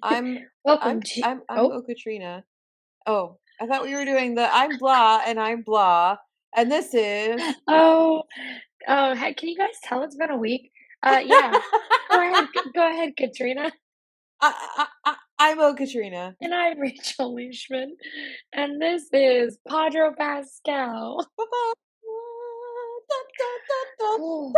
I'm Welcome to. I'm Oh, Katrina. Oh, I thought we were doing the I'm blah and I'm blah, and this is oh, Heck, can you guys tell it's been a week? Yeah. Go ahead. Go ahead, Katrina. I'm Katrina. And I'm Rachel Leishman, and this is Podro Pascal. Oh.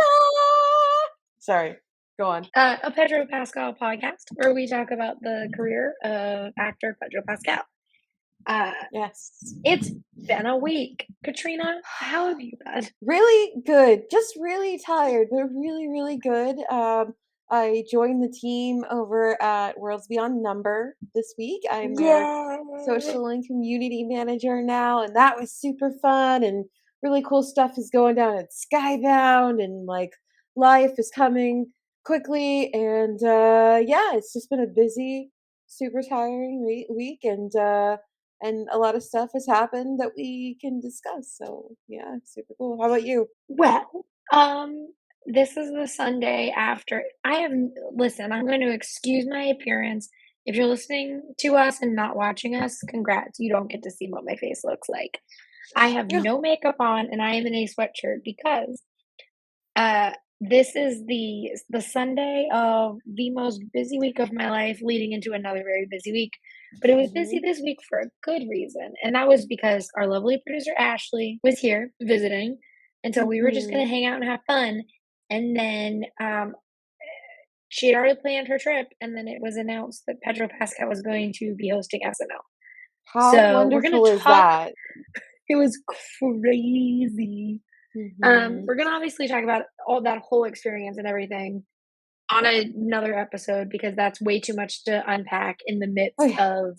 Sorry, go on. A Pedro Pascal podcast where we talk about the career of actor Pedro Pascal. Uh, Yes. it's been a week. Katrina, how have you been? Really good. Just really tired, but really, really good. I joined the team over at Worlds Beyond Number this week. I'm their Yay! social and community manager now, and that was super fun. And really cool stuff is going down at Skybound, and like life is coming quickly. And yeah, it's just been a busy, super tiring week, and a lot of stuff has happened that we can discuss. So yeah, super cool. How about you? Well, this is the Sunday after I have listen, I'm going to excuse my appearance. If you're listening to us and not watching us, congrats. You don't get to see what my face looks like. I have Yeah. no makeup on and I am in a sweatshirt because this is the Sunday of the most busy week of my life leading into another very busy week. But it was busy Mhm. this week for a good reason. And that was because our lovely producer Ashley was here visiting. And so we were just gonna Mhm. hang out and have fun. And then she had already planned her trip, and then it was announced that Pedro Pascal was going to be hosting SNL. How So we're gonna wonderful is talk. that? It was crazy. Mhm. We're gonna obviously talk about all that whole experience and everything on another episode because that's way too much to unpack in the Oh midst yeah. of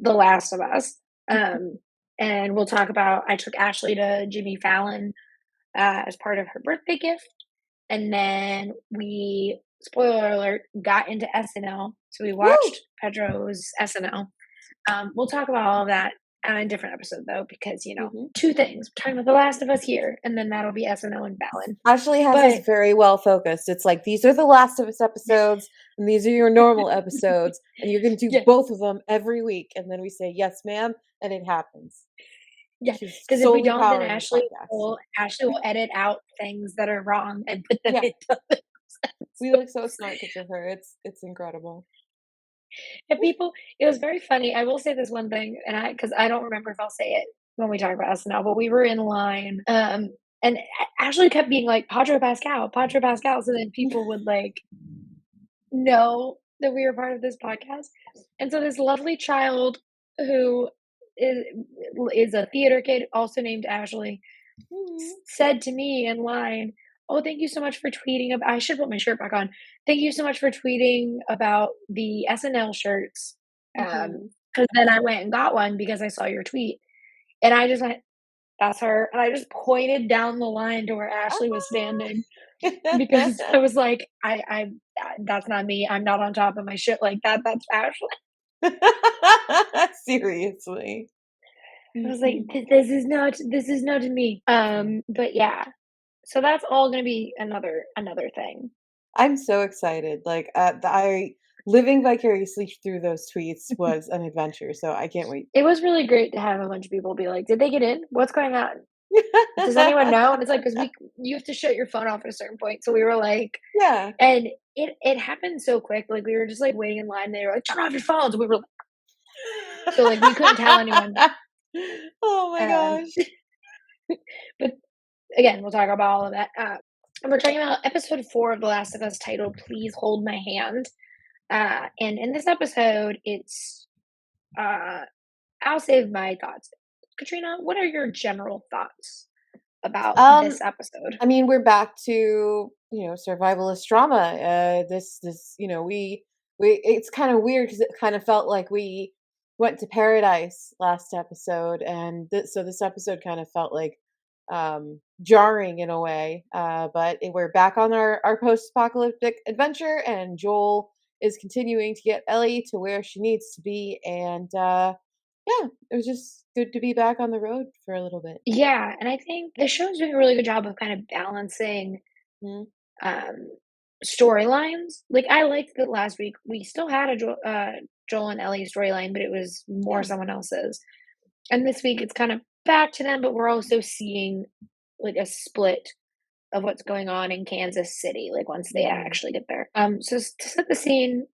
The Last of Us. Um, and we'll talk about I took Ashley to Jimmy Fallon as part of her birthday gift, and then we spoiler alert got into SNL. So we Woo! watched Pedro's SNL. We'll talk about all of that on a different episode though, because Mhm. two things. We're talking about The Last of Us here, and then that'll be SNL and Fallon. Ashley has us But very well focused. It's like these are the Last of Us episodes, and these are your normal episodes, and you're gonna do yeah, both of them every week. And then we say yes, ma'am, and it happens. yeah, She's because if we solely don't, then powering the Ashley podcast. will edit out things that are wrong and put them Yeah, into the we look so smart because of her. It's incredible. and people it was very funny. I will say this one thing, and because I don't remember if I'll say it when we talk about SNL, but we were in line, and Ashley kept being like, Padre Pascal," so then people would, like, know that we were part of this podcast, and so this lovely child who is is a theater kid, also named Ashley, Mhm. said to me in line, "Oh, thank you so much for tweeting I should put my shirt back on. Thank you so much for tweeting about the SNL shirts." Mhm. Because then I went and got one because I saw your tweet, and I just went, "That's her," and I just pointed down the line to where Ashley was standing because I was like, That's not me. I'm not on top of my shit like that. That's Ashley." Seriously. I was like, Mhm. This is not me." But yeah, so that's all gonna be another thing. I'm so excited. Like, I living vicariously through those tweets was an adventure, so I can't wait. It was really great to have a bunch of people be like, "Did they get in? What's going on? Does anyone know?" And it's like, because you have to shut your phone off at a certain point. So we were like, Yeah. and it happened so quick. Like we were just like waiting in line. They were like, "Turn off your phones." We were like, so like we couldn't tell anyone. Oh my Um, gosh. but again, we'll talk about all of that. And we're talking about episode 4 of The Last of Us, titled "Please Hold My Hand." And in this episode, it's uh, I'll save my thoughts. Katrina, what are your general thoughts about Um, this episode? I mean, we're back to, survivalist drama. This, we it's kind of weird because it kind of felt like we went to paradise last episode, and so this episode kind of felt like jarring in a way. But we're back on our post-apocalyptic adventure, and Joel is continuing to get Ellie to where she needs to be, and yeah, it was just good to be back on the road for a little bit. Yeah, and I think the show's doing a really good job of kind of balancing Mhm. um, storylines. Like, I liked that last week we still had a Joel and Ellie storyline, but it was more Yeah. someone else's. And this week it's kind of back to them, but we're also seeing like a split of what's going on in Kansas City, like once they Mhm. actually get there. So to set the scene,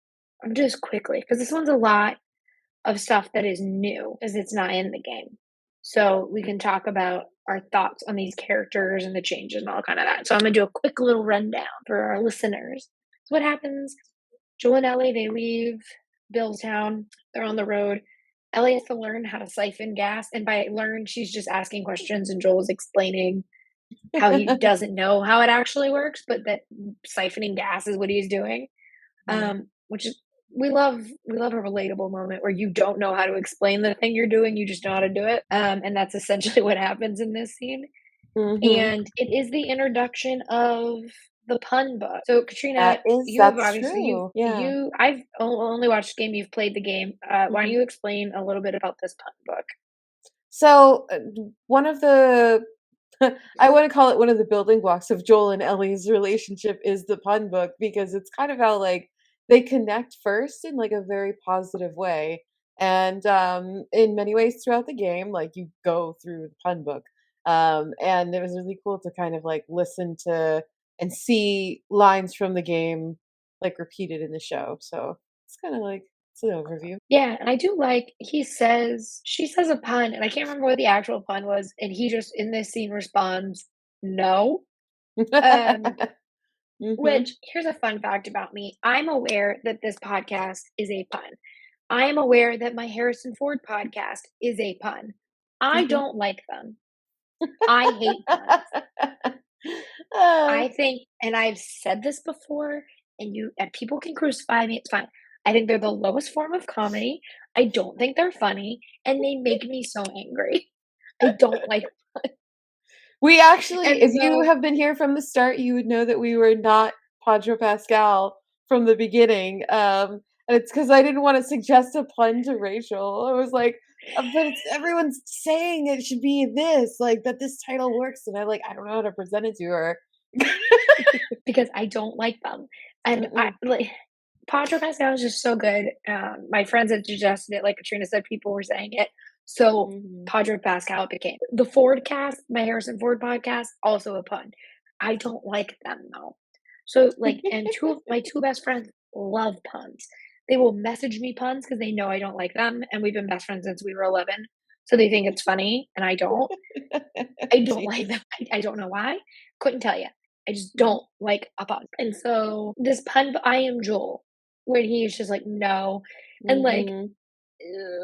just quickly, because this one's a lot of stuff that is new, because it's not in the game. So we can talk about our thoughts on these characters and the changes and all kind of that. So I'm gonna do a quick little rundown for our listeners. So what happens? Joel and Ellie, they leave Billstown. They're on the road. Ellie has to learn how to siphon gas, and by learn, she's just asking questions, and Joel's explaining how he doesn't know how it actually works, but that siphoning gas is what he's doing. Mhm. Which is we love a relatable moment where you don't know how to explain the thing you're doing, you just know how to do it. And that's essentially what happens in this scene. Mhm. And it is the introduction of the pun book. So Katrina, you have That's obviously true. Yeah. I've only watched the game, you've played the game. Why don't Mhm. you explain a little bit about this pun book? So, one of the I wanna call it one of the building blocks of Joel and Ellie's relationship is the pun book because it's kind of how, like, they connect first in, like, a very positive way, and, in many ways throughout the game, like, you go through the pun book, and it was really cool to kind of, like, listen to and see lines from the game, like, repeated in the show, so it's kinda like it's an overview. Yeah, and I do like she says a pun, and I can't remember what the actual pun was, and he just in this scene responds, "No." Um, Mhm, which here's a fun fact about me. I'm aware that this podcast is a pun. I am aware that my Harrison Ford podcast is a pun. I mhm. don't like them. I hate puns. Uh, I think, and I've said this before, and people can crucify me, it's fine. I think they're the lowest form of comedy. I don't think they're funny, and they make me so angry. I don't like we actually and if you so have been here from the start, you would know that we were not Podro Pascal from the beginning, and it's because I didn't wanna suggest a pun to Rachel. I was like, but it's everyone's saying it should be this, like, that this title works," and I don't know how to present it to her. because I don't like them. And I Mm-mm. like Podro Pascal is just so good. My friends had suggested it, like Katrina said, people were saying it. So Mhm. Podro Pascal became the Ford cast, my Harrison Ford podcast, also a pun. I don't like them though. So like, and two of my two best friends love puns. They will message me puns because they know I don't like them, and we've been best friends since we were 11. So they think it's funny, and I don't. I don't like them. Jeez. I don't know why. Couldn't tell you. I just Mhm. don't like a pun. And so this pun, I am Joel, when he's just like, no. And like, Mhm.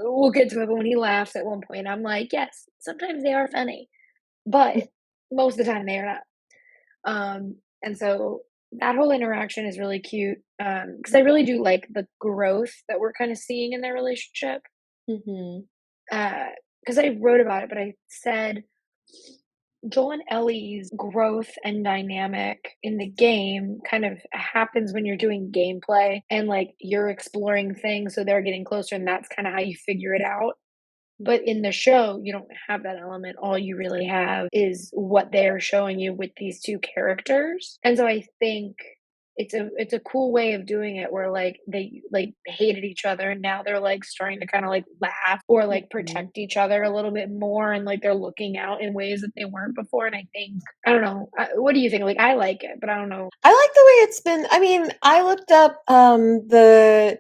we'll get to it, but when he laughs at one point, I'm like, yes, sometimes they are funny, but most of the time they are not. And so that whole interaction is really cute. Because I really do like the growth that we're kind of seeing in their relationship. Mhm. Because I wrote about it, but I said Joel and Ellie's growth and dynamic in the game kind of happens when you're doing gameplay and like you're exploring things, so they're getting closer, and that's kind of how you figure it out. But in the show, you don't have that element. All you really have is what they're showing you with these two characters. And so I think it's a cool way of doing it where like they like hated each other and now they're like starting to kind of like laugh or like Mhm. protect each other a little bit more, and like they're looking out in ways that they weren't before. And I think I don't know. What do you think? Like I like it, but I don't know. I like the way it's been I mean, I looked up, the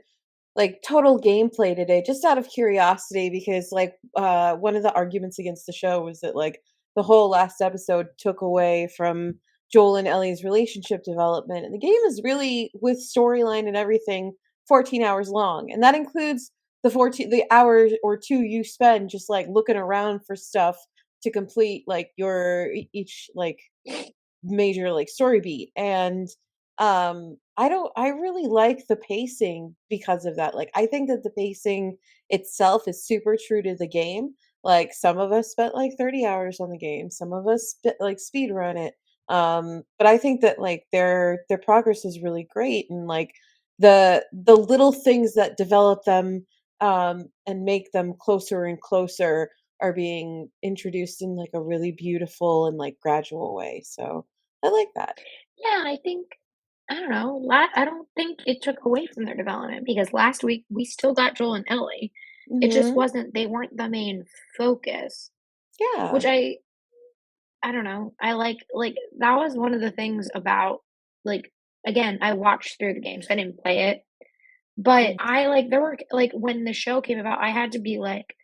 like total gameplay today just out of curiosity because like one of the arguments against the show was that like the whole last episode took away from Joel and Ellie's relationship development and the game is really with storyline and everything 14 hours long and that includes the hour or two you spend just like looking around for stuff to complete like each like major like story beat and I really like the pacing because of that. Like I think that the pacing itself is super true to the game. Like some of us spent like 30 hours on the game, some of us like speed run it. But I think that like their progress is really great and like the little things that develop them and make them closer and closer are being introduced in like a really beautiful and like gradual way. So I like that. Yeah, I think. I don't know, I don't think it took away from their development because last week we still got Joel and Ellie. It just Mhm. wasn't they weren't the main focus, which Yeah. I don't know. I like that was one of the things about like again, I watched through the game, so I didn't play it. But Mhm. I like there were like when the show came about, I had to be like,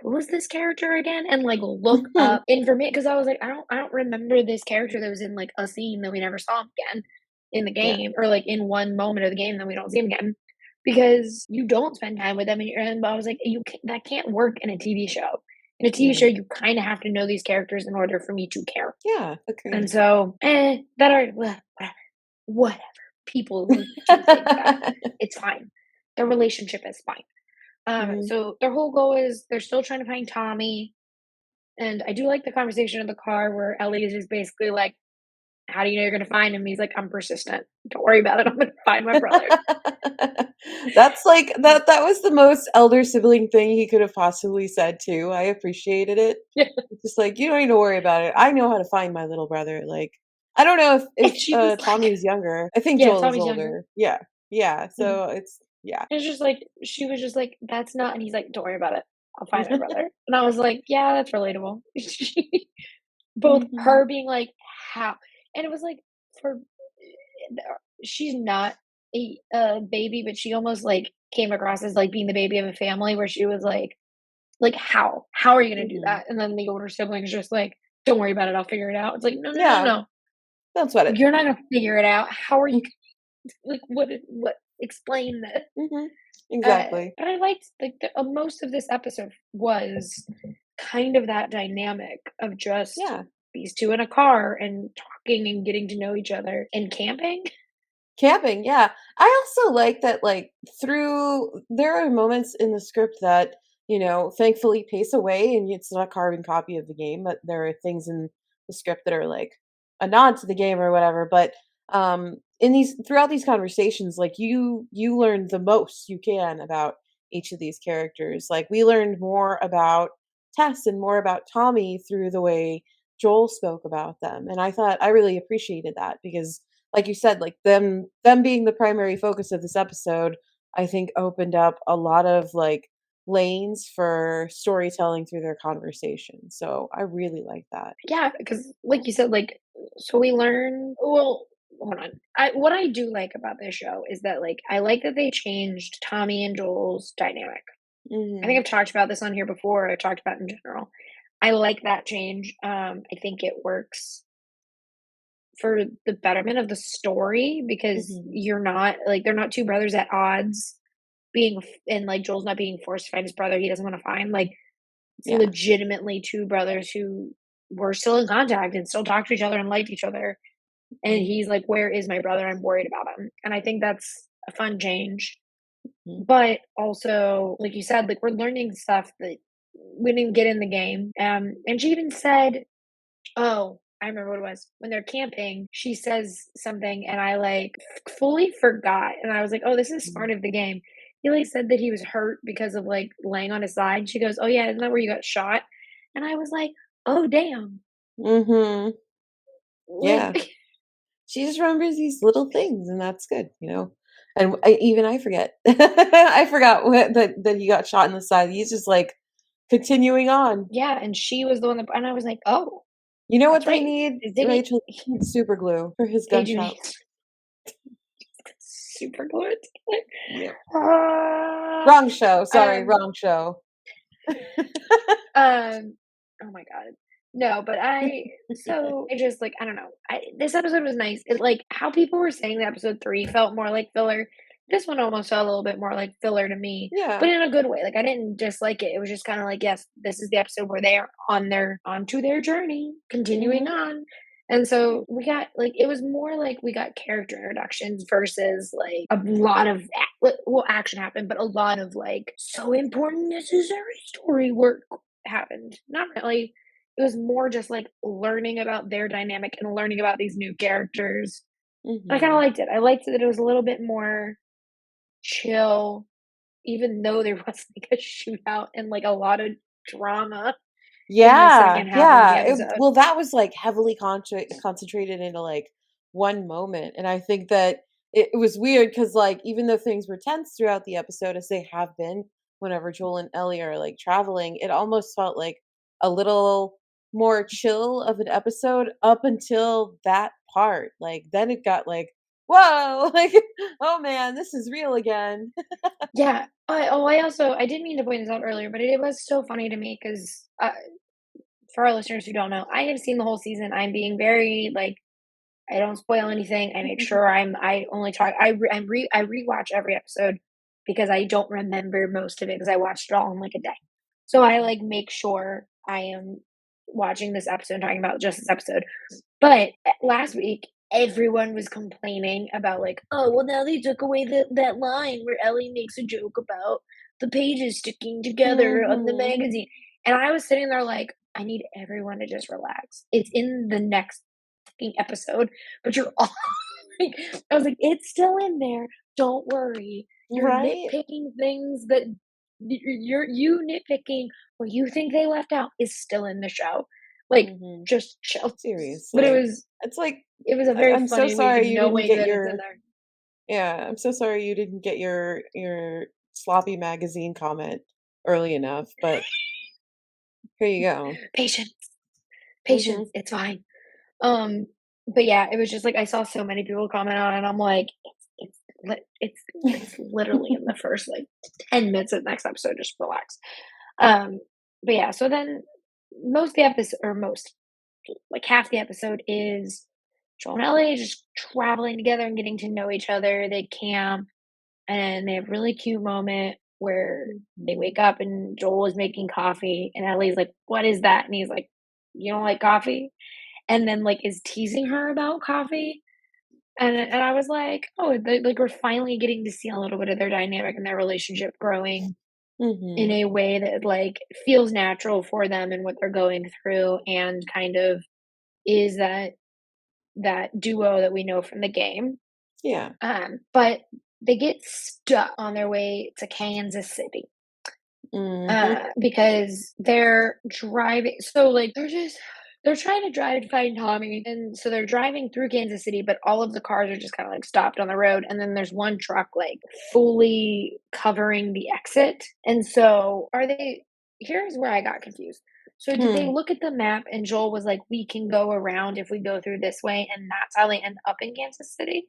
who was this character again? And like look up information because I was like, I don't remember this character that was in like a scene that we never saw him again in the Yeah. game, or like in one moment of the game that we don't see him again. Because you don't spend time with them and I was like, that can't work in a TV show. In a TV show, Right. you kind of have to know these characters in order for me to care. Yeah, And agreed. so, that are whatever. People who do think that. It's fine. Their relationship is fine. Mhm. So their whole goal is they're still trying to find Tommy. And I do like the conversation in the car where Ellie is just basically like, how do you know you're gonna find him? He's like, I'm persistent. Don't worry about it. I'm gonna find my brother. That's like that was the most elder sibling thing he could have possibly said too. I appreciated it. Yeah. It's just like, "You don't need to worry about it. I know how to find my little brother." Like, I don't know And she was Tommy like, was younger. I think yeah, Joel is Tommy's younger. older. Yeah. Yeah, Mhm. so it's yeah. It's just like she was just like, "That's not," and he's like, "Don't worry about it. I'll find my brother." And I was like, "Yeah, that's relatable." She both Mhm. her being like, "How?" And it was like for she's not a baby, but she almost like came across as like being the baby of a family where she was like, "How? How are you gonna do Mhm. that?" And then the older sibling is just like, "Don't worry about it. I'll figure it out." It's like, "No, no, no, Yeah, no. don't sweat it. You're not gonna figure it out. How are you like what explain this?" Mhm. Exactly. But I liked like most of this episode was kind of that dynamic of just Yeah. these two in a car and talking and getting to know each other and camping. Camping, yeah. I also like that, like, through there are moments in the script that, thankfully pace away and it's not a carbon copy of the game, but there are things in the script that are like a nod to the game or whatever. But in these throughout these conversations, like you learn the most you can about each of these characters. Like we learned more about Tess and more about Tommy through the way Joel spoke about them. And I thought I really appreciated that because like you said, like them being the primary focus of this episode, I think opened up a lot of like lanes for storytelling through their conversation. So I really like that. Yeah, because like you said, like so we learn well, hold on. What I do like about this show is that like I like that they changed Tommy and Joel's dynamic. I think Mhm. I've talked about this on here before. I've talked about it in general. I like that change. I think it works for the betterment of the story because Mhm. you're not like they're not two brothers at odds and like Joel's not being forced to find his brother he doesn't want to find. Like it's Yeah. legitimately two brothers who were still in contact and still talked to each other and liked each other. And Mhm. he's like, "Where is my brother? I'm worried about him." And I think that's a fun change. Mhm. But also, like you said, like we're learning stuff that we didn't get in the game. And she even said, oh, I remember what it was. When they're camping, she says something and I like fully forgot. And I was like, oh, this is Mhm. smart of the game. He like said that he was hurt because of like laying on his side. She goes, oh yeah, isn't that where you got shot? And I was like, oh damn. Mhm. Yeah. Like She just remembers these little things and that's good. And even I forget. I forgot that he got shot in the side. He's just like continuing on. yeah, and she was the one that and I was like, oh, You know what that's they right. need, 'Cause didn't Rachel? They need super glue for his they do need gunshots. super good. Yep. Ah, Wrong show, sorry, um, wrong show. oh my god. No, but I just like I don't know. This episode was nice. It like how people were saying that episode 3 felt more like filler. This one almost felt a little bit more like filler to me, but Yeah. in a good way. Like I didn't dislike it. It was just kind of like, yes, this is the episode where they are onto their journey, continuing Mhm. on. And so we got like it was more like we got character introductions versus like a lot of well action happened, but a lot of like so important necessary story work happened. Not really. It was more just like learning about their dynamic and learning about these new characters. I kind of Mhm. liked it. I liked that it was a little bit more chill, even though there was like a shootout and like a lot of drama in the Yeah, second half of the yeah, episode. well, that was, like, heavily concentrated into, like, one moment. And I think that it was weird because, like, even though things were tense throughout the episode, as they have been whenever Joel and Ellie are like traveling, it almost felt like a little more chill of an episode up until that part. Like, then it got like, whoa, like, oh man, this is real again. Yeah. I also I didn't mean to point this out earlier, but it was so funny to me 'cause, for our listeners who don't know, I have seen the whole season. I'm being very, like, I don't spoil anything. I make sure I only talk I rewatch every episode because I don't remember most of it because I watched it all in, like, a day. So I, like, make sure I am watching this episode and talking about just this episode. But, last week, everyone was complaining about, like, "Oh, well, now they took away that line where Ellie makes a joke about the pages sticking together on the Hmm. magazine." And I was sitting there like, "I need everyone to just relax. It's in the next fucking episode, but you're all like," I was like, "It's still in there. Don't worry. You're Right? nitpicking things that you nitpicking what you think they left out is still in the show. Like, Hmm. just chill." But Seriously. It's like, it was a very I'm so funny week of sorry you didn't knowing get that it's in your, there. yeah, I'm so sorry you didn't get your sloppy magazine comment early enough, but here you go. Patience, Mhm. patience, it's fine. Um, but yeah, it was just like I saw so many people comment on it, and I'm like, it's literally in the first, like, 10 minutes of the next episode, just relax. Um, but yeah, so then most of the episode or most, like, half the episode is Joel and Ellie just traveling together and getting to know each other. They camp, and they have a really cute moment where they Mhm. wake up and Joel is making coffee, and Ellie's like, "What is that?" And he's like, "You don't like coffee?" And then, like, is teasing her about coffee. And I was like, "Oh, like, we're finally getting to see a little bit of their dynamic and their relationship growing in Mhm. a way that, like, feels natural for them and what they're going through and kind of is that duo that we know from the game." Yeah. But they get stuck on their way to Kansas City, Mhm. because they're driving. So, like, they're trying to drive to find Tommy, and so they're driving through Kansas City, but all of the cars are just kind of like stopped on the road, and then there's one truck like fully covering the exit. And so, are they? Here's where I got confused. So, did they Hmm. look at the map and Joel was like, "We can go around if we go through this way," and that's how they end up in Kansas City?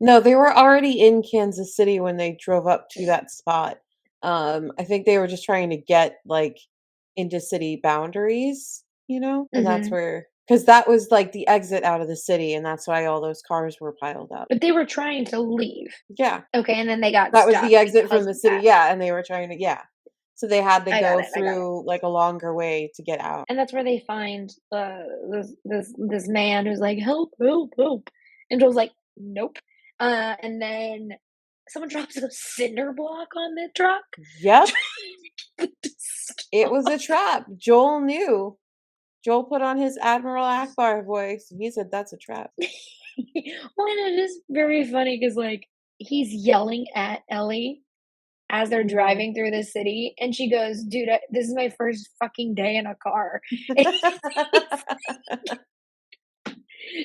No, they were already in Kansas City when they drove up to that spot. I think they were just trying to get, like, into city boundaries, and that's Hmm. where, because that was, like, the exit out of the city, and that's why all those cars were piled up. But they were trying to leave. Yeah. Okay, and then they got That was stuck the exit from because the of city, that. yeah, and they were trying to, yeah. So they had to I got go it, I got it. through, like, a longer way to get out. And that's where they find, this man who's like, "Help, help, help." And Joel's like, "Nope." And then someone drops a cinder block on the truck. Yep, it was Stop. a trap. Joel knew. Joel put on his Admiral Akbar voice, and he said, "That's a trap." Well, and it is very funny because, like, he's yelling at Ellie as they're Mhm. driving through the city, and she goes, "Dude, this is my first fucking day in a car."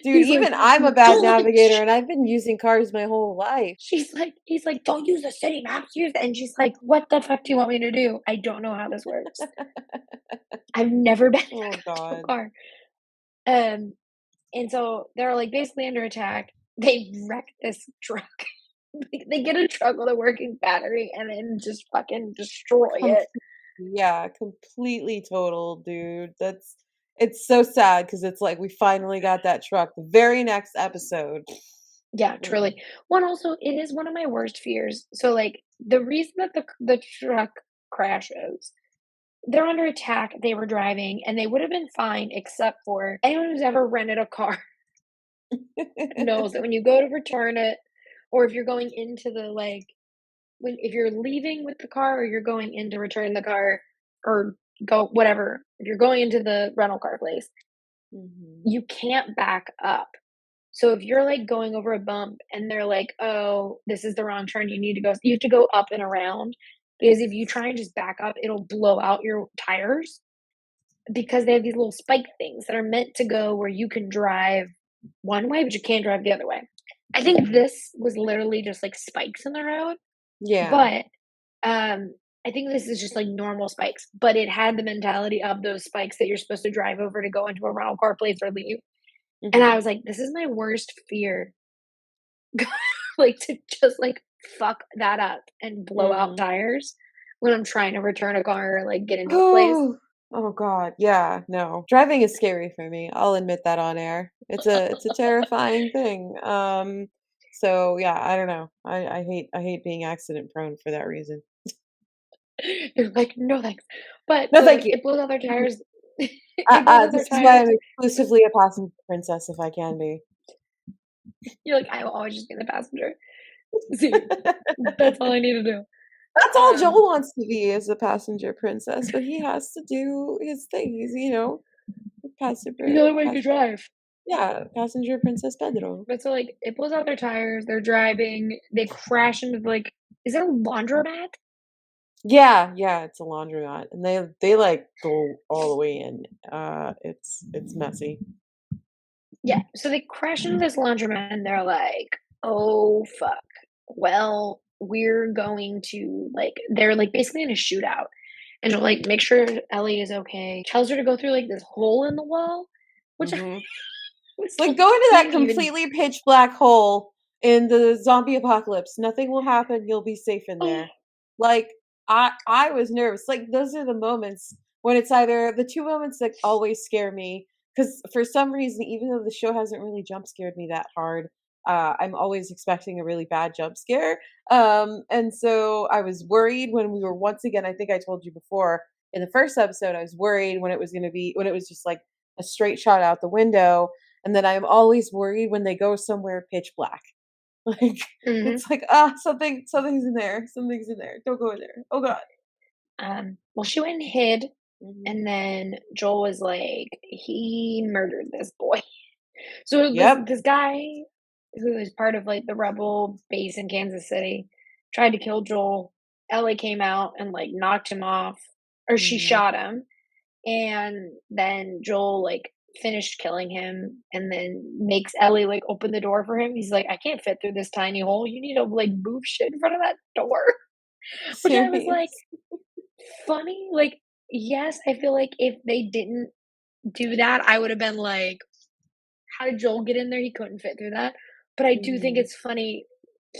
Dude, He's like, even I'm a bad "Don't look at navigator, and I've been using cars my whole life. She's like he's like, "Don't use the city maps, use" and she's like, "What the fuck do you want me to do? I don't know how this works. I've never been in Oh a goddamn god. car." Um, and so they're, like, basically under attack. They wreck this truck. They get a truck with a working battery and then just fucking destroy Com it. Yeah, completely total, dude. It's so sad because it's like we finally got that truck. The very next episode. Yeah, Mm. truly. One also, it is one of my worst fears. So, like, the reason that the truck crashes, they're under attack, they were driving, and they would have been fine except for anyone who's ever rented a car knows that when you go to return it, or if you're going into the, like, when if you're leaving with the car or you're going in to return the car or go whatever, if you're going into the rental car place, Mhm. you can't back up. So if you're, like, going over a bump and they're like, "Oh, this is the wrong turn, you have to go up and around," because if you try and just back up, it'll blow out your tires because they have these little spike things that are meant to go where you can drive one way, but you can't drive the other way. I think this was literally just like spikes in the road, Yeah. but I think this is just like normal spikes, but it had the mentality of those spikes that you're supposed to drive over to go into a rental car place or leave. And I Mhm. was like, this is my worst fear. Like to just like fuck that up and blow out Mhm. tires when I'm trying to return a car or like get into a place. Oh, oh god, yeah, no. Driving is scary for me, I'll admit that on air. It's a terrifying thing, so, yeah, I don't know. I hate being accident prone for that reason. They're like, no thanks. But No, so thank like you. it blows out their tires. It blows out their This is why tires. I'm exclusively a passenger princess if I can be. You're like, I will always just be the passenger. See, that's all I need to do. That's all Um, Joel wants to be is a passenger princess, but he has to do his thing. He's, the passenger other way pas to drive. yeah, passenger Princess Pedro. But so like it blows out their tires, they're driving, they crash into like is it a laundromat? Yeah, yeah, it's a laundromat, and they, like, go all the way in. It's messy. Yeah. So they crash into this laundromat and they're like, oh fuck. Well, we're going to like they're like basically in a shootout. And they're like, make sure Ellie is okay. Tells her to go through like this hole in the wall, which Mhm. was Like, like go into that didn't even completely pitch black hole in the zombie apocalypse. Nothing will happen, you'll be safe in oh there. Like, I was nervous. Like, those are the moments when it's either the 2 moments that always scare me. Because for some reason, even though the show hasn't really jump scared me that hard, I'm always expecting a really bad jump scare. And so I was worried when we were once again, I think I told you before, in the first episode, I was worried when it was just, like, a straight shot out the window, and then I'm always worried when they go somewhere pitch black. Like, mhm. it's like, something's in there. Something's in there. Don't go in there. Oh god. Well she went and hid Mhm. and then Joel was like, he murdered this boy. So Yep. this guy who is part of like the rebel base in Kansas City tried to kill Joel. Ellie came out and like knocked him off, or she Mhm. shot him, and then Joel like finished killing him, and then makes Ellie like open the door for him. He's like, I can't fit through this tiny hole. You need to like move shit in front of that door, which I was like, Serious. funny. Like, yes, I feel like if they didn't do that, I would have been like, how did Joel get in there? He couldn't fit through that. But I do think Mhm. it's funny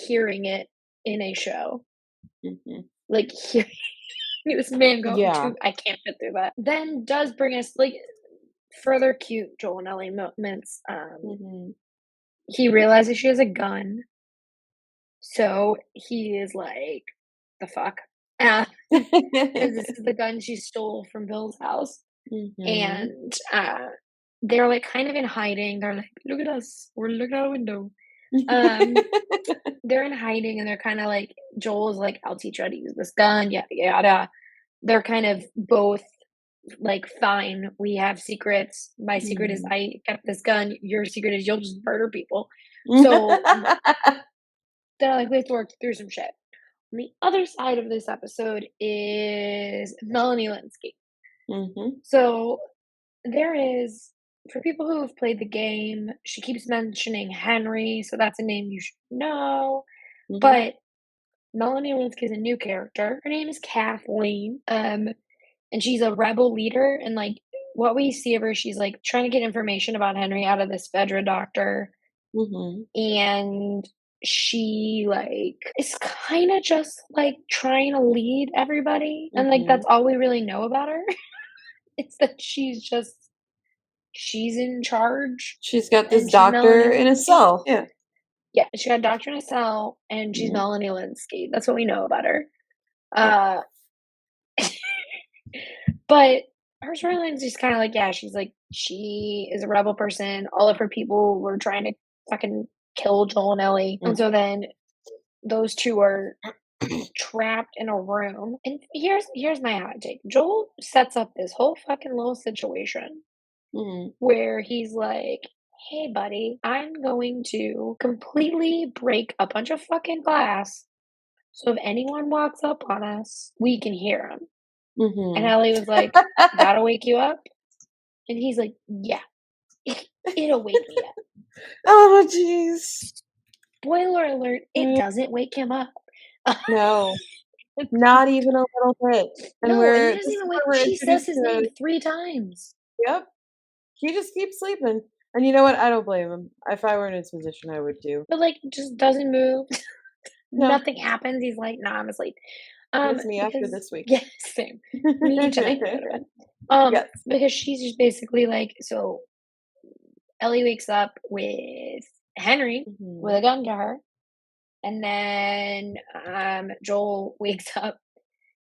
hearing it in a show. Mhm. Like hearing this man go, Yeah. dude, I can't fit through that. Then does bring us like further cute Joel and Ellie moments. Mhm. He realizes she has a gun, so he is like, the fuck? Because this is the gun she stole from Bill's house. Mhm. And they're like kind of in hiding. They're like, look at us, we're looking out a window. Um, they're in hiding and they're kind of like Joel is like, I'll teach you how to use this gun, yada yada. They're kind of both like, fine, we have secrets. My secret is Mhm. I kept this gun. Your secret is you'll just murder people. So they're like, we have to work through some shit. On the other side of this episode is Melanie Linsky. Mhm. So there is, for people who have played the game, she keeps mentioning Henry, so that's a name you should know. Mhm. But Melanie Linsky is a new character. Her name is Kathleen, and she's a rebel leader. And like what we see of her, she's like trying to get information about Henry out of this Fedra doctor, Mhm. and she like is kind of just like trying to lead everybody, and like Mhm. that's all we really know about her. It's that she's in charge, She's got this and she's Melanie doctor in a Linsky. cell. Yeah. Yeah, she got a doctor in a cell, and she's Mhm. Melanie Linsky. That's what we know about her. Yep. Uh, but her storyline's just kind of like, yeah, she's like, she is a rebel person. All of her people were trying to fucking kill Joel and Ellie. And Mm. so then those two are trapped in a room. And here's my hot take. Joel sets up this whole fucking little situation Mhm. where he's like, hey, buddy, I'm going to completely break a bunch of fucking glass. So if anyone walks up on us, we can hear them. And Mhm. Ellie was like, that'll wake you up? And he's like, yeah, it'll wake me up. Oh, jeez. Spoiler alert, it doesn't wake him up. No, not even a little bit. And No, and he we're doesn't this is even wake where we're she says introduced his name to 3 times. yep, he just keeps sleeping. And you know what? I don't blame him. If I were in his position, I would too. But, like, just doesn't move. No, Nothing happens. He's like, "Nah, I'm asleep." that's me after Because this week. yeah, same. Me tonight, literally. Yes. Because she's just basically like, so Ellie wakes up with Henry with Mhm. a gun to her, and then Joel wakes up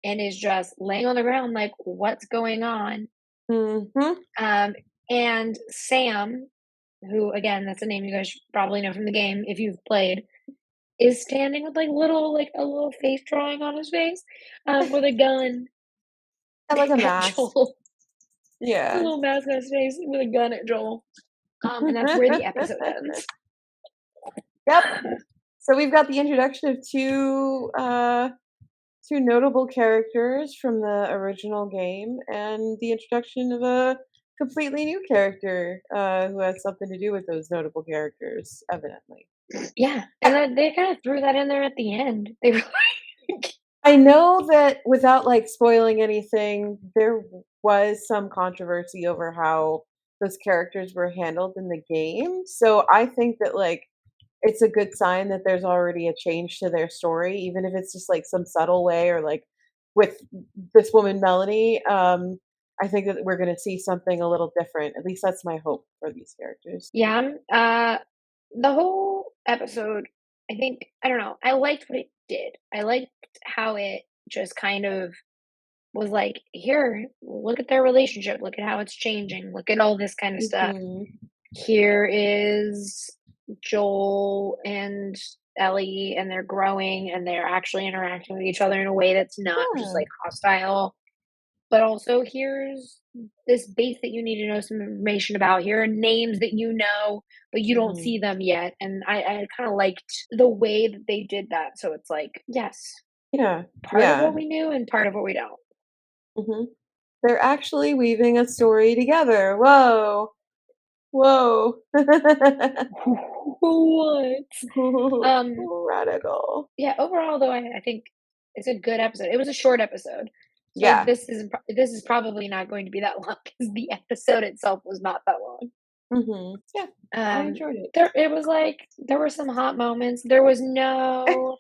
and is just laying on the ground like, "What's going on?" Mhm. Um, and Sam, who again, that's a name you guys should probably know from the game if you've played, is standing with like a little face drawing on his face, with a gun And like a at mask. Joel. A Yeah. little mask on his face with a gun at Joel. And that's where the episode ends. Yep. So we've got the introduction of two notable characters from the original game and the introduction of a completely new character who has something to do with those notable characters, evidently. Yeah, and then they kind of threw that in there at the end. They were like, I know that without like spoiling anything, there was some controversy over how those characters were handled in the game. So I think that like it's a good sign that there's already a change to their story, even if it's just like some subtle way or like with this woman Melanie. I think that we're gonna see something a little different. At least that's my hope for these characters. yeah, the whole episode, I think, I don't know, I liked what it did. I liked how it just kind of was like, here, look at their relationship, look at how it's changing, look at all this kind of stuff. Mhm. Here is Joel and Ellie, and they're growing and they're actually interacting with each other in a way that's not just Yeah. like hostile. But also, here's this base that you need to know some information about. Here are names that you know, but you don't Mhm. see them yet. And I kind of liked the way that they did that. So it's like, yes, Yeah. part of Yeah. what we knew and part of what we don't. Mhm. They're actually weaving a story together. Whoa. Whoa. What? Um, Radical. Yeah, overall though, I think it's a good episode. It was a short episode. So Yeah. this is probably not going to be that long because the episode itself was not that long. Mhm. Yeah. I enjoyed it. It was like there were some hot moments. There was no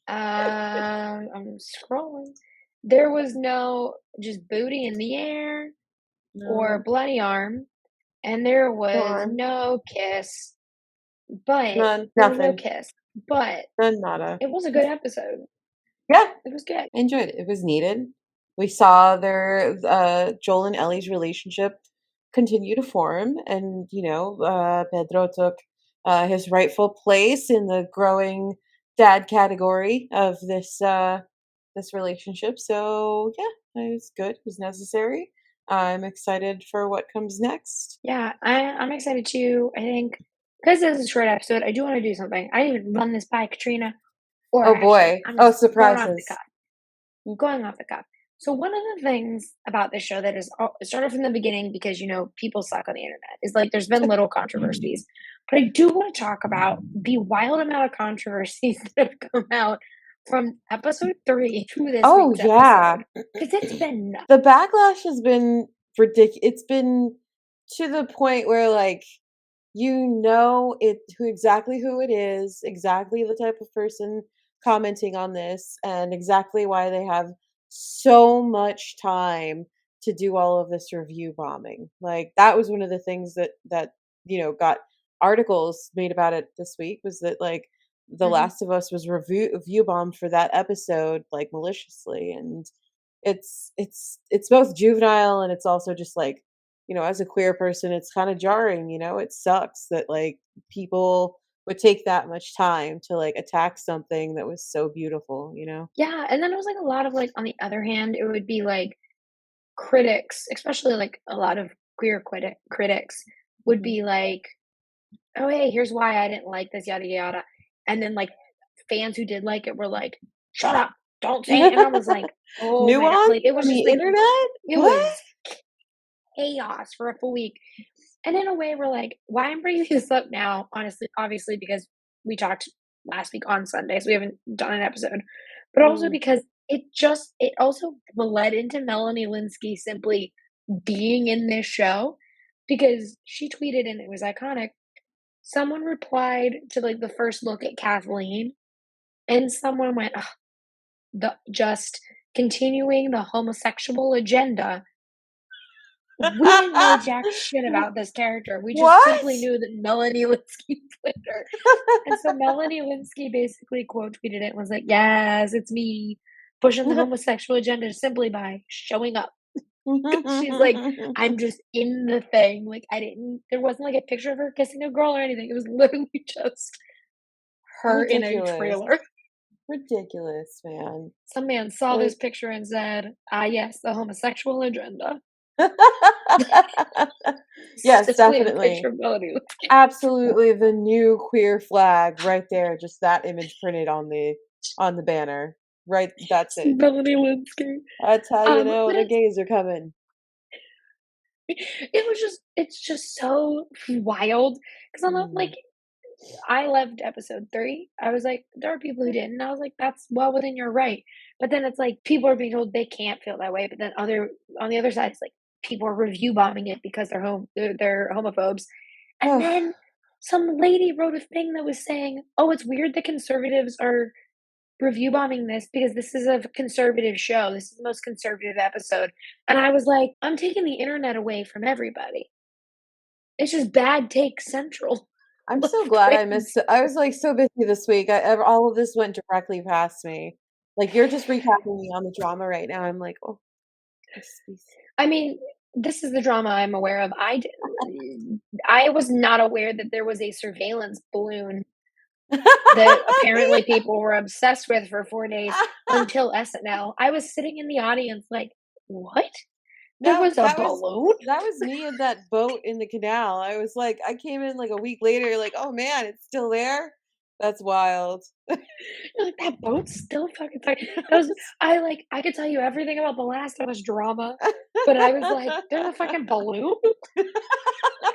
I'm scrolling. There was no just booty in the air or No. bloody arm, and there No was arm. no kiss, but None. there was no Nothing. kiss. But None, nada. it was a good episode. Yeah. It was good. I enjoyed it. It was needed. We saw their Joel and Ellie's relationship continue to form, and Pedro took his rightful place in the growing dad category of this relationship. So yeah, it was good. It was necessary. I'm excited for what comes next. Yeah, I'm excited too. I think because this is a short episode, I do want to do something. I didn't even run this by Katrina, or Oh actually, boy! I'm Oh just going off the cuff. surprises! Going off the cuff. So one of the things about this show that is it started from the beginning because people suck on the internet is like there's been little controversies, but I do want to talk about the wild amount of controversies that have come out from episode 3 to this Oh week's yeah. episode because it's been nuts. The backlash has been ridiculous. It's been to the point where, like, exactly who it is, exactly the type of person commenting on this, and exactly why they have so much time to do all of this review bombing. Like, that was one of the things that got articles made about it this week was that, like, The Mhm. Last of Us was review bombed for that episode, like, maliciously, and it's both juvenile and it's also just like, as a queer person, it's kind of jarring, it sucks that like people would take that much time to like attack something that was so beautiful. Yeah, and then it was like a lot of like on the other hand, it would be like critics, especially like a lot of queer critics would Mhm. be like, "Oh, hey, here's why I didn't like this, yada yada," and then like fans who did like it were like, "Shut up, don't say it," and I was like, "Oh my god!" Nuance Like it on was just the like internet? it What? was chaos for a full week. And in a way, we're like, why I'm bringing this up now, honestly, obviously, because we talked last week on Sunday, so we haven't done an episode, but also Mm. because it also led into Melanie Linsky simply being in this show because she tweeted and it was iconic. Someone replied to like the first look at Kathleen, and someone went, "Ugh, the just continuing the homosexual agenda." We didn't know jack shit about this character. We just What? simply knew that Melanie Linsky played her. And so Melanie Linsky basically quote tweeted it and was like, "Yes, it's me pushing the homosexual agenda simply by showing up." She's like, "I'm just in the thing." Like, there wasn't like a picture of her kissing a girl or anything. It was literally just her in a Ridiculous. trailer. Ridiculous, man. Some man saw this Like picture and said, "Ah, yes, the homosexual agenda." yes, Specifically a picture definitely. of Melanie Linsky. Absolutely the new queer flag right there, just that image printed on the banner. Right, that's it. Melanie Linsky. That's how you know But the gays are coming. it's just so wild because I'm not like Mm. I loved episode 3. I was like, there are people who didn't. And I was like, that's well within your right. But then it's like people are being told they can't feel that way. But then on the other side, it's like people are review bombing it because they're homophobes. And then some lady wrote a thing that was saying, "Oh, it's weird that conservatives are review bombing this because this is a conservative show. This is the most conservative episode." And I was like, I'm taking the internet away from everybody. It's just bad take central. I'm so Left glad I wing. missed it. I was, like, so busy this week. All of this went directly past me. Like, you're just recapping me on the drama right now. I'm like, "Oh, this I mean, this is the drama I'm aware of. I was not aware that there was a surveillance balloon that apparently people were obsessed with for 4 days until SNL. I was sitting in the audience like, "What? There No, was a balloon?" that was me in that boat in the canal. I was like I came in, like, a week later, like, "Oh, man, it's still there?" That's wild. You're like, "That boat's still fucking tight." That was I could tell you everything about the Last of Us drama, but I was like, "There's a fucking balloon?" I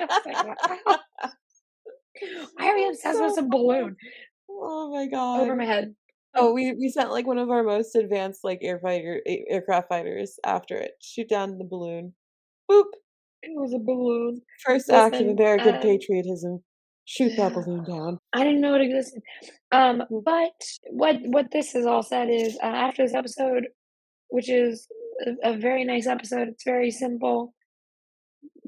was like, "Wow. Why are we That's obsessed with so some funny. balloon?" Oh my god. Over my head. Oh, we sent, like, one of our most advanced, like, aircraft fighters after it. Shoot down the balloon. Boop. It was a balloon. First act of Listen, American patriotism. Shoot that balloon down. I didn't know it existed. Mm. But what this has all said is, after this episode, which is a very nice episode, it's very simple,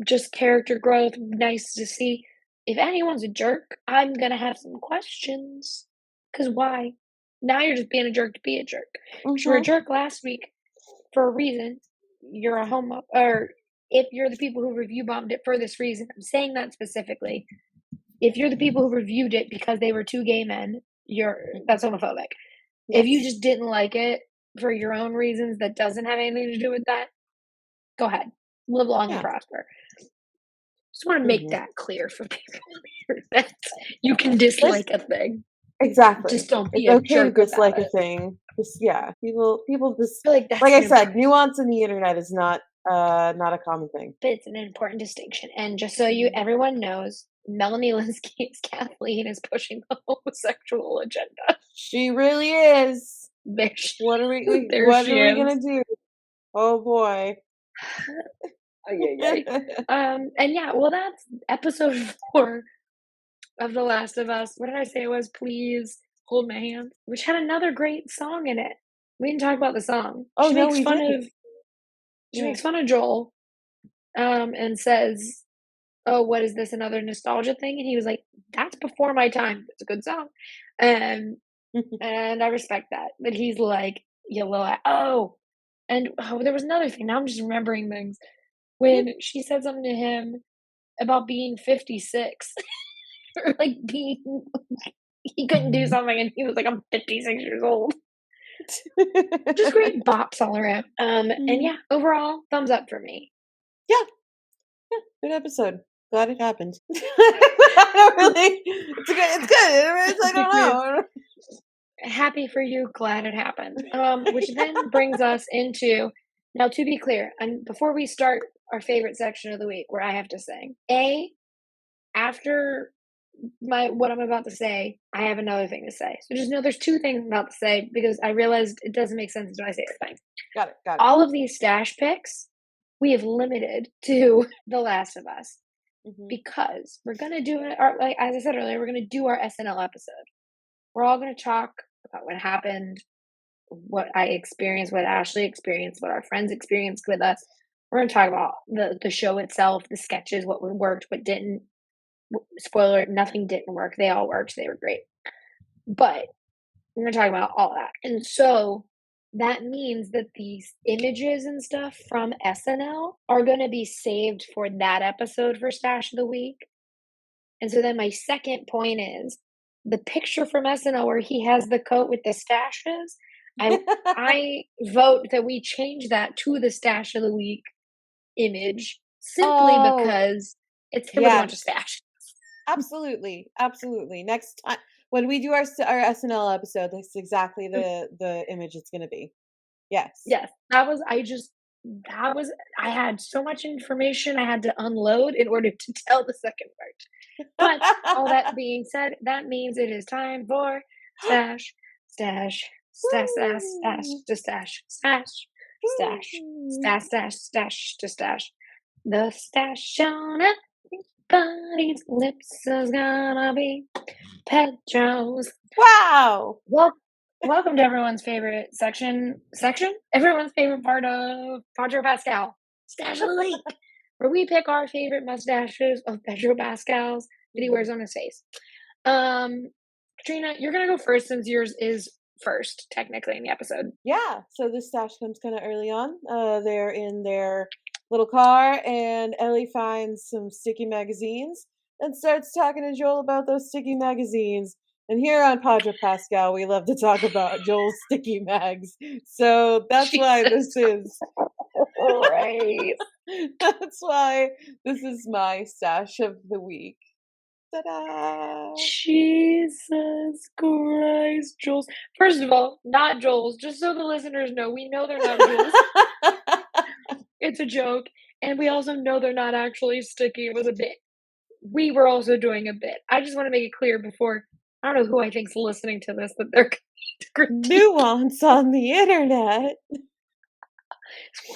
just character growth, nice to see. If anyone's a jerk, I'm gonna have some questions. 'Cause why? Now you're just being a jerk to be a jerk. 'Cause you were a Mhm. jerk last week for a reason. You're a homo, or if you're the people who review bombed it for this reason, I'm saying that specifically. If you're the people who reviewed it because they were 2 gay men, that's homophobic. If you Yes. just didn't like it for your own reasons that doesn't have anything to do with that, go ahead. Live long and Yeah. prosper. Just wanna make Mhm. that clear for people here that you can Listen, dislike a thing, exactly. just don't It's be a okay to jerk about dislike a it. thing. Just yeah, people just I feel like like that's I an said, important nuance in the internet is not a common thing. but it's an important distinction, and just so Mhm. everyone knows, Melanie Linsky's Kathleen is pushing the homosexual agenda. She really is. There she there What she are we is. gonna do? Oh boy. Ay, ay, ay. And yeah, well, that's episode 4 of The Last of Us. What did I say it was? Please Hold My Hand, which had another great song in it. We didn't talk about the song. Oh no, we didn't. She Yeah. makes fun of Joel, and says, "Oh, what is this, another nostalgia thing?" And he was like, "That's before my time. It's a good song." Um, and I respect that. But he's like, "You little oh." And oh, there was another thing. Now I'm just remembering things. When she said something to him about being 56 or like being he couldn't do something and he was like, "I'm 56 years old." Just great bops all around. And Mhm. yeah, overall, thumbs up for me. Yeah, yeah, good episode. Glad it happened. I don't really it's good. It's I don't know. Happy for you, glad it happened. Which then brings us into now to be clear, and before we start our favorite section of the week where I have to sing. After what I'm about to say, I have another thing to say. So just know there's two things I'm about to say because I realized it doesn't make sense when I say everything. Got it. Got it. All of these stash picks we have limited to The Last of Us because we're gonna do it. Like as I said earlier, we're gonna do our SNL episode. We're all gonna talk about what happened, what I experienced, what Ashley experienced, what our friends experienced with us. We're gonna talk about the show itself, the sketches, what worked, what didn't. Spoiler: nothing didn't work. They all worked. They were great. But we're gonna talk about all that, and so that means that these images and stuff from SNL are gonna be saved for that episode for Stash of the Week. And so then my second point is the picture from SNL where he has the coat with the stashes. I vote that we change that to the Stash of the Week image simply Oh, because it's him with a bunch of yes. stash. Absolutely. Absolutely. Next time when we do our SNL episode, that's exactly the image it's gonna be. Yes. Yes, that was I had so much information I had to unload in order to tell the second part. But all that being said, that means it is time for stash, stash, stash, stash, stash, Woo! to stash, stash, stash, Woo! stash, stash, stash, to stash. The stash on everybody's lips is gonna be Pedro's. Wow! Well, welcome to everyone's favorite section? Everyone's favorite part of Podro Pascal, Stash of the Week, where we pick our favorite mustaches of Pedro Pascal's that he wears Mhm. on his face. Um, Katrina, you're gonna go first since yours is first, technically, in the episode. Yeah, so this stash comes kinda early on. They're in their little car, and Ellie finds some sticky magazines and starts talking to Joel about those sticky magazines. And here on Padre Pascal, we love to talk about Joel's sticky mags. So that's why Jesus this is Christ. that's why this is my stash of the week. Ta-da! Jesus Christ, Jules. First of all, not Joel's. Just so the listeners know, we know they're not Jules. It's a joke. And we also know they're not actually sticky. It was a bit. We were also doing a bit. I just want to make it clear before I don't know who I think's listening to this that they're critiquing. Nuance on the internet.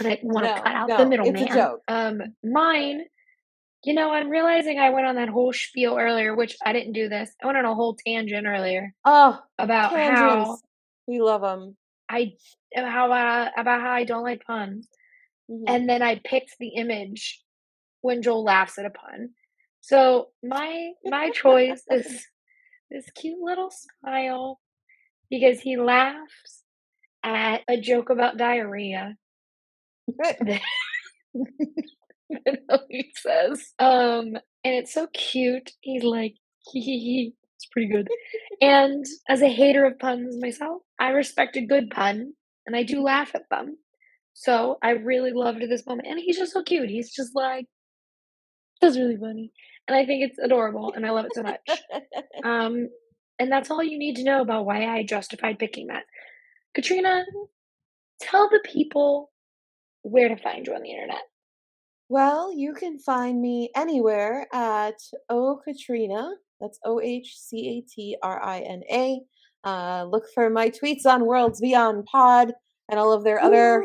Want to No, cut out the no, it's a middleman. joke. Mine. I'm realizing I went on that whole spiel earlier, which I didn't do this. I went on a whole tangent earlier Oh, about how tangents. We love them. I about how I don't like puns, Mhm. and then I picked the image when Joel laughs at a pun. So my choice is this cute little smile because he laughs at a joke about diarrhea that he says. And it's so cute. He's like, hee hee hee. It's pretty good. And as a hater of puns myself, I respect a good pun and I do laugh at them. So I really loved this moment. And he's just so cute. He's just like, that's really funny. And I think it's adorable and I love it so much. Um, and that's all you need to know about why I justified picking that. Katrina, tell the people where to find you on the internet. Well, you can find me anywhere at O Katrina. That's OHCATRINA. Look for my tweets on Worlds Beyond Pod and all of their other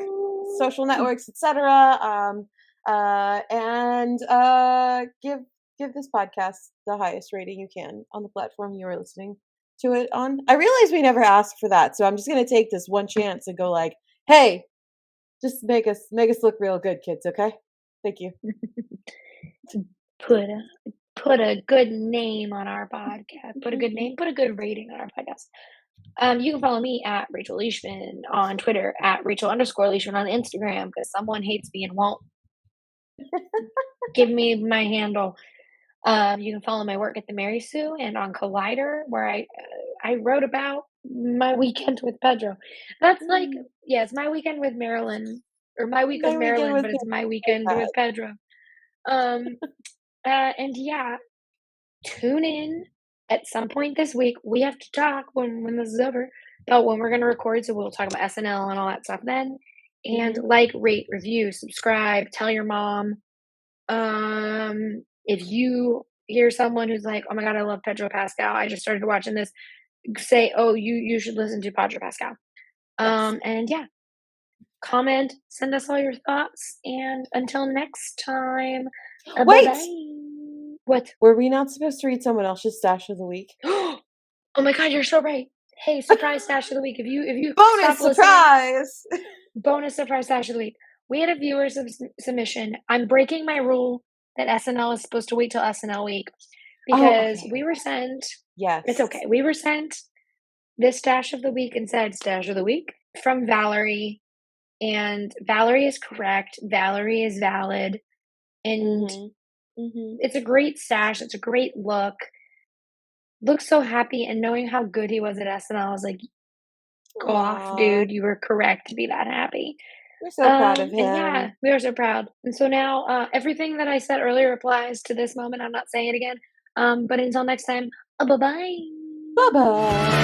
social Woo! networks, etc. And give this podcast the highest rating you can on the platform you are listening to it on. I realize we never asked for that, so I'm just gonna take this one chance and go like, "Hey, just make us look real good, kids, okay? Thank you." Put a put a good name on our podcast. Put a good name, put a good rating on our podcast. You can follow me at Rachel Leishman on Twitter, at Rachel_Leishman on Instagram, because someone hates me and won't give me my handle. You can follow my work at the Mary Sue and on Collider, where I wrote about my weekend with Pedro. That's like, yeah, it's my weekend with Marilyn, or my week with My weekend Marilyn, was but it's my like weekend that. with Pedro. Um, and yeah, tune in at some point this week. We have to talk when this is over about when we're going to record. So we'll talk about SNL and all that stuff then. and Mhm. like, rate, review, subscribe, tell your mom. If you hear someone who's like, "Oh my god, I love Pedro Pascal. I just started watching this," say, "Oh, you should listen to Podro Pascal." Yes. And yeah, comment, send us all your thoughts, and until next time, bye Wait! bye. What? Were we not supposed to read someone else's stash of the week? Oh my god, you're so right. Hey, surprise stash of the week. If you stop Bonus listening, surprise! bonus surprise stash of the week. We had a viewer submission. I'm breaking my rule that SNL is supposed to wait till SNL week Oh, because okay. we were sent. It's Yes. okay. We were sent this stash of the week and said stash of the week from Valerie, and Valerie is correct. Valerie is valid, and Mhm. Mhm. it's a great stash. It's a great look. Looks so happy, and knowing how good he was at SNL, I was like, "Go off, Aw. dude. You were correct to be that happy." We're so proud of And yeah, him. we are so proud. And so now, everything that I said earlier applies to this moment. I'm not saying it again. But until next time, bye bye. Bye-bye.